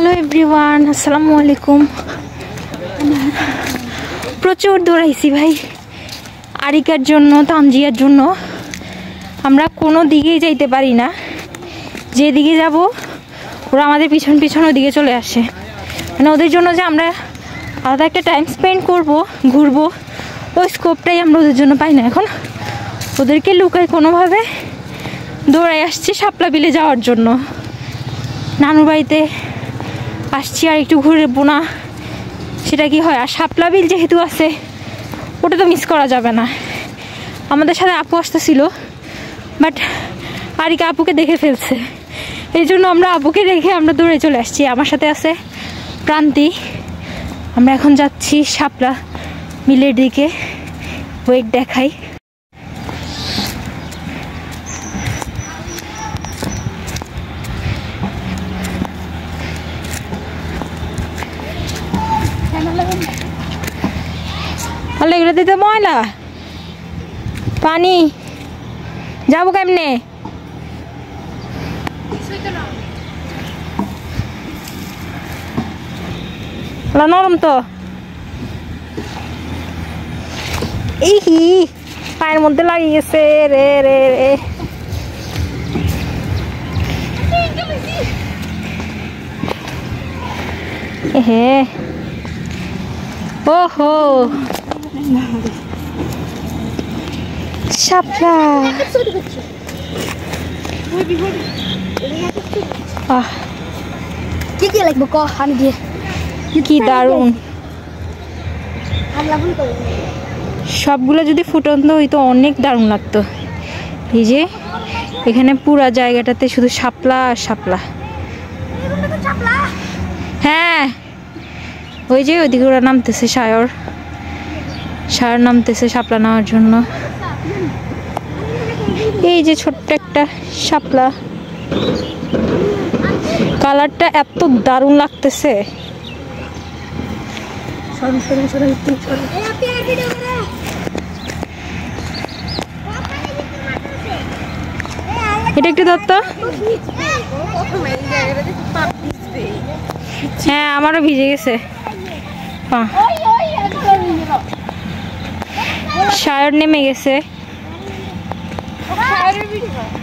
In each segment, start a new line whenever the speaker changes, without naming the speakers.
Hello everyone, আসসালামু আলাইকুম। প্রচুর দৌড়াইছি ভাই, আরিকার জন্য, তানজিয়ার জন্য। আমরা কোনো দিকেই যাইতে পারি না, যেদিকে যাব ওরা আমাদের পিছন পিছন ওদিকে চলে আসে। মানে ওদের জন্য যে আমরা আলাদা একটা টাইম স্পেন্ড করব, ঘুরবো, ওই স্কোপটাই আমরা ওদের জন্য পাই না। এখন ওদেরকে লুকায় কোনোভাবে দৌড়াই আসছি শাপলা বিলে যাওয়ার জন্য। নানুর বাড়িতে আসছি, আর একটু ঘুরবো না সেটা কি হয়? আর শাপলা বিল যেহেতু আছে, ওটা তো মিস করা যাবে না। আমাদের সাথে আপু আসতেছিল, বাট আরিকা আপুকে দেখে ফেলছে, এই জন্য আমরা আপুকে দেখে আমরা দৌড়ে চলে আসছি। আমার সাথে আছে প্রান্তি। আমরা এখন যাচ্ছি শাপলা বিলের দিকে। ওয়েট দেখাই। হলে এগুলো দিতে ময়লা পানি, যাবো কেমনে? নরম তো, এই পায়ের মধ্যে লাগিয়ে গেছে রে রে রে। হে ওহো, শাপলা।
কি লাগবে ক আমি দিয়ে,
কি দারুণ। সবগুলো যদি ফুটন্ত হইতো অনেক দারুণ লাগতো। এই যে এখানে পুরা জায়গাটাতে শুধু শাপলা আর শাপলা। হ্যাঁ, ওই যে ওইদিকে ওরা নামতেছে, সায়র নামতেছে শাপলা নেওয়ার জন্য। এই যে ছোট্ট একটা শাপলা, কালারটা এত দারুণ লাগতেছে। এটা একটু দত্ত। হ্যাঁ, আমারও ভিজে গেছে পা। সায়র নেমে গেছে।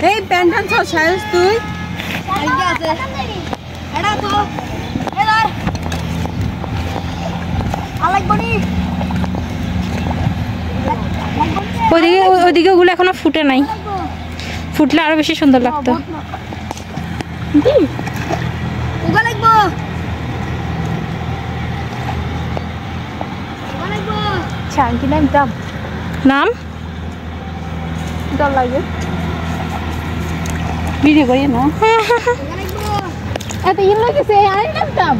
এই প্যান্টান ছ সায়স তুই আছে এডা তো এদার আলাইবনি।
ওইদিকে ওগুলো এখনো ফুটে নাই, ফুটলে আরো বেশি সুন্দর লাগতো। নাম
লাগে ভিডিও করি না এত ইন লাগছে। আই নামতাম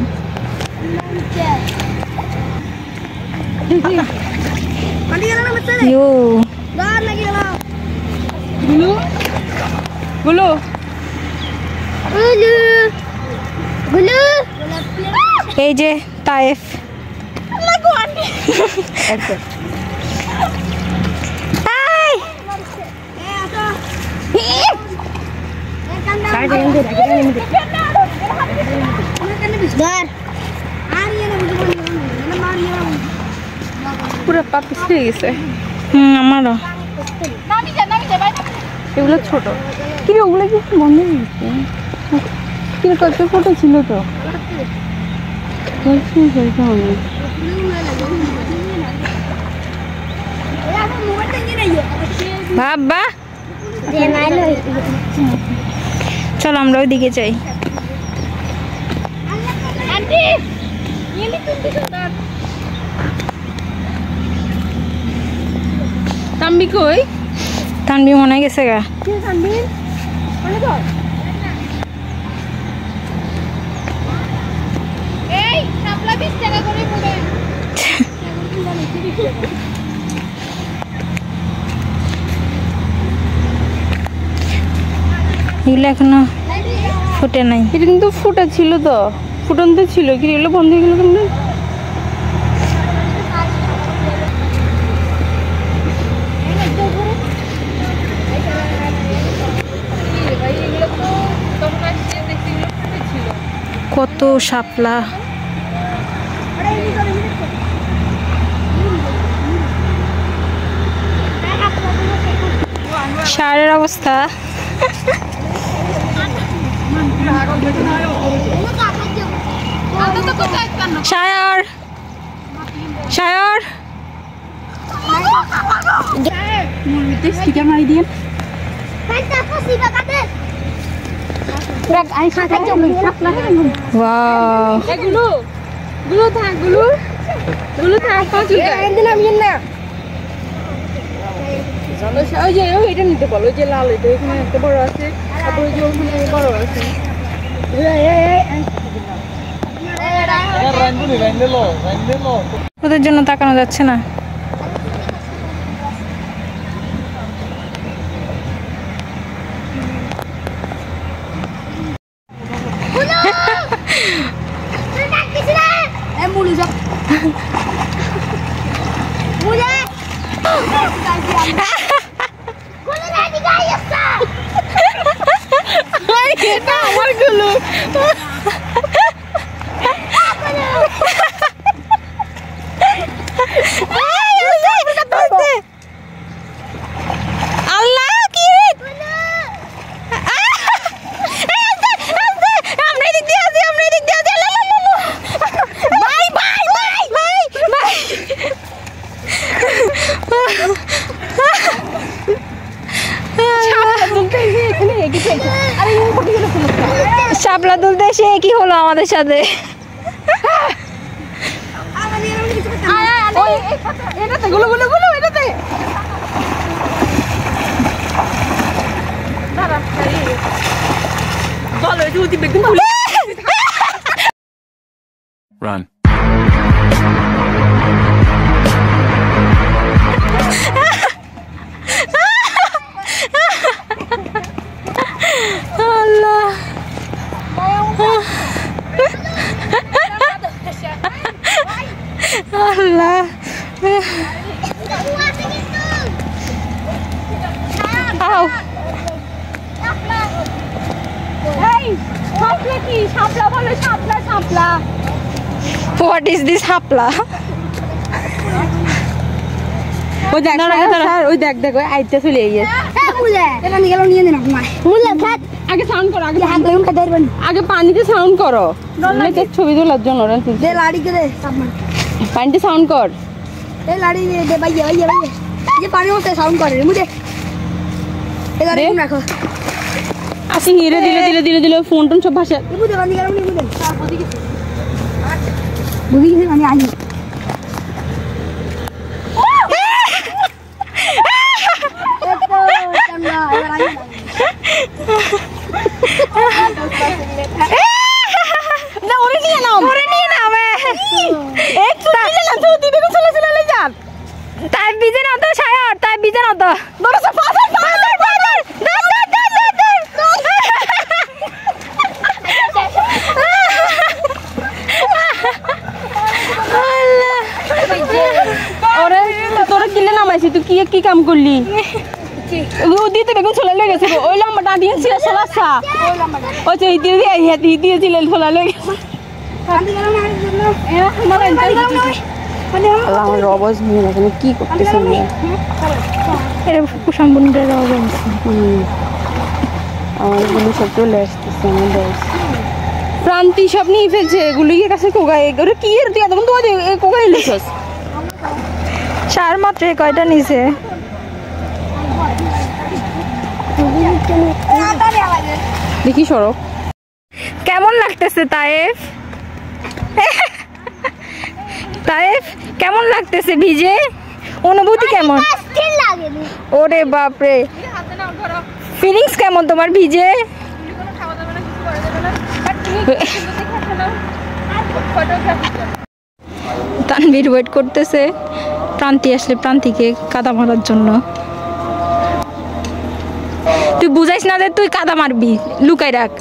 এই যে তায়েফ।
পুরো পা পিছলে গেছে।
আমারও।
এগুলো ছোট, কিন্তু ওগুলো কি বন্ধ হয়ে গেছে? কিন্তু কত ফটো ছিল তো।
বাবা চলো আমরা ওইদিকে যাই।
তাম্বি কই?
তানবি মনে গেছে গা।
এই শাপলা 20 টাকা করে পড়ে।
এগুলো এখনো ফুটে নাই।
এটা কিন্তু ফুটা ছিল তো, ফুটন্ত ছিল, কি এগুলো বন্ধ হয়ে গেল কেমন?
কত শাপলা। সারের অবস্থা সায়র সায়র
এটা নিতে পারো যে লাল এটা এখানে একটা বড় আছে তারপরে যে ওখানে বড় আছে
ওদের জন্য তাকানো যাচ্ছে না।
আমার গুলো
আল্লাহ কি আমরা দিক দিয়ে আছি ভাই ভাই ভাই ভাই ভাই শাপলা তুলতে এসে কি হলো আমাদের সাথে?
Run.
আল্লাহ আল্লাহ আও What is this শাপলা?
ওই দেখ ওই দেখ দেখ ওই আইতে চলে গিয়েছে আগে সাউন্ড করো আগে পানিতে সাউন্ড করো ছবি তোলার জন্য পানিতে সাউন্ড কর আসি হিরে দিলে দিলে দিলে দিলে ফোন টোন সব ভাষা
তাই বিজে না তো সায়র তাই বিজে না তো
তোরা কিনে নামাইছি তুই কি কি কাম করলি দিতে বেগুন ছোলা লেগে গেছে ওই লম্বাটা দিয়েছিল ছোলাচ্ছা ওই যে দিয়েছিল ছোলা লেগে আমার রবাজ নিয়ে এখানে কি করতেছে আমার এগুলো সব চলে আসতেছে আমাদের প্রান্তি সব নিয়ে ফেলছে এগুলো কাছে কোগায় এগুলো কি এর দিয়ে তখন তোমাদের কোগায় লিখছ
চার মাত্র কয়টা নিছে
দেখি সরো
কেমন লাগতেছে তায়েফ তায়েফ কেমন লাগতেছে ভিজে অনুভূতি কেমন ওরে বাপরে ফিলিংস কেমন তোমার ভিজে তানভীর ওয়েট করতেছে প্রান্তি আসলে প্রান্তিকে কাদা মারার জন্য তুই বুঝাইস না যে তুই কাদা মারবি লুকাই রাখ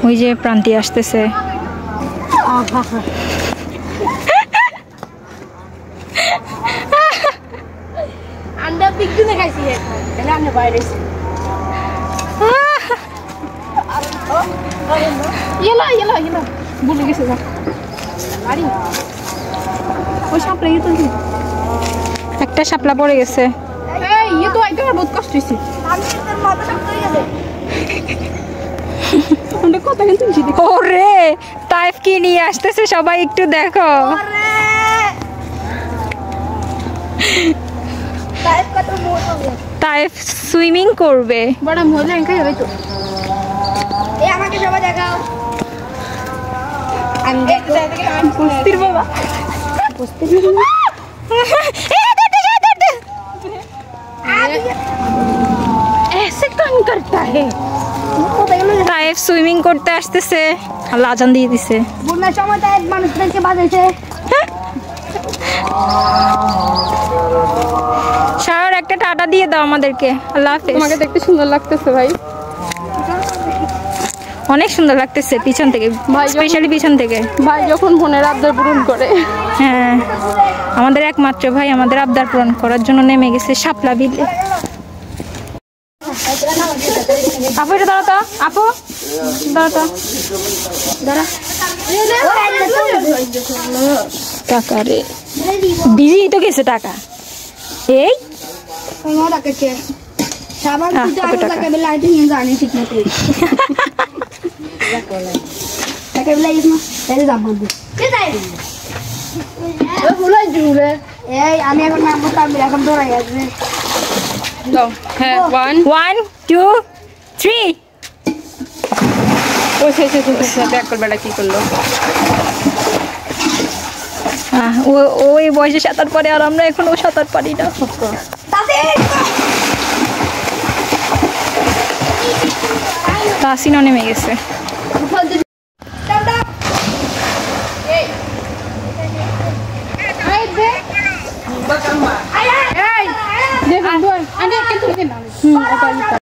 ওই যে প্রান্তি আসতেছে
আন্ডা পিক দিনে খাইছি না বাইরে ইলা ইলা ইলা ভুলে গেছে যা বাড়ি ওই সাপলা ইয়ে তো
একটা শাপলা পড়ে গেছে।
এই ইয়ে তো আইতে বহুত কষ্ট হইছে আমি তোর মাথা শক্ত হয়ে গেছে আমরা কথা কিন্তু জিতে
ওরে তাইফ কি নিয়ে আসতেছে সবাই একটু দেখো। তাইফ সুইমিং করবে।
বড় মজা এনকাই হইতো এই আমাকে সবাই দেখাও আমি দেখতে বস্তির বাবা বস্তির বাবা ऐसे कौन करता है
তাইফ সুইমিং করতে আসতেছে আল্লাহ আজান দিয়ে দিছে।
বন্যার সময় তাই মানুষদেরকে বাজাইছে
শাওর একটা টাটা দিয়ে দাও আমাদেরকে। আল্লাহ হাফেজ।
তোমাকে দেখতে সুন্দর লাগতেছে ভাই
অনেক সুন্দর লাগতেছে পিছন থেকে, স্পেশালি পিছন থেকে।
ভাই যখন বোনের আবদার পূরণ করে।
হ্যাঁ আমাদের একমাত্র ভাই আমাদের আবদার পূরণ করার জন্য নেমে গেছে শাপলা বিলে। আপু এটা দাঁড়া তো, আপু দাঁড়া তো, দাঁড়া। টাকা রে বিজি তো গেছে টাকা। এই
আমি এখন নামবো এখন দৌড়াই আসবে
1 2 3
ও শেষে ব্যাক করবে কি করলো
ওই বয়সে সাঁতার পারে আর আমরা এখনো সাঁতার পারি না। তাসিনও নেমে গেছে।
দেখুন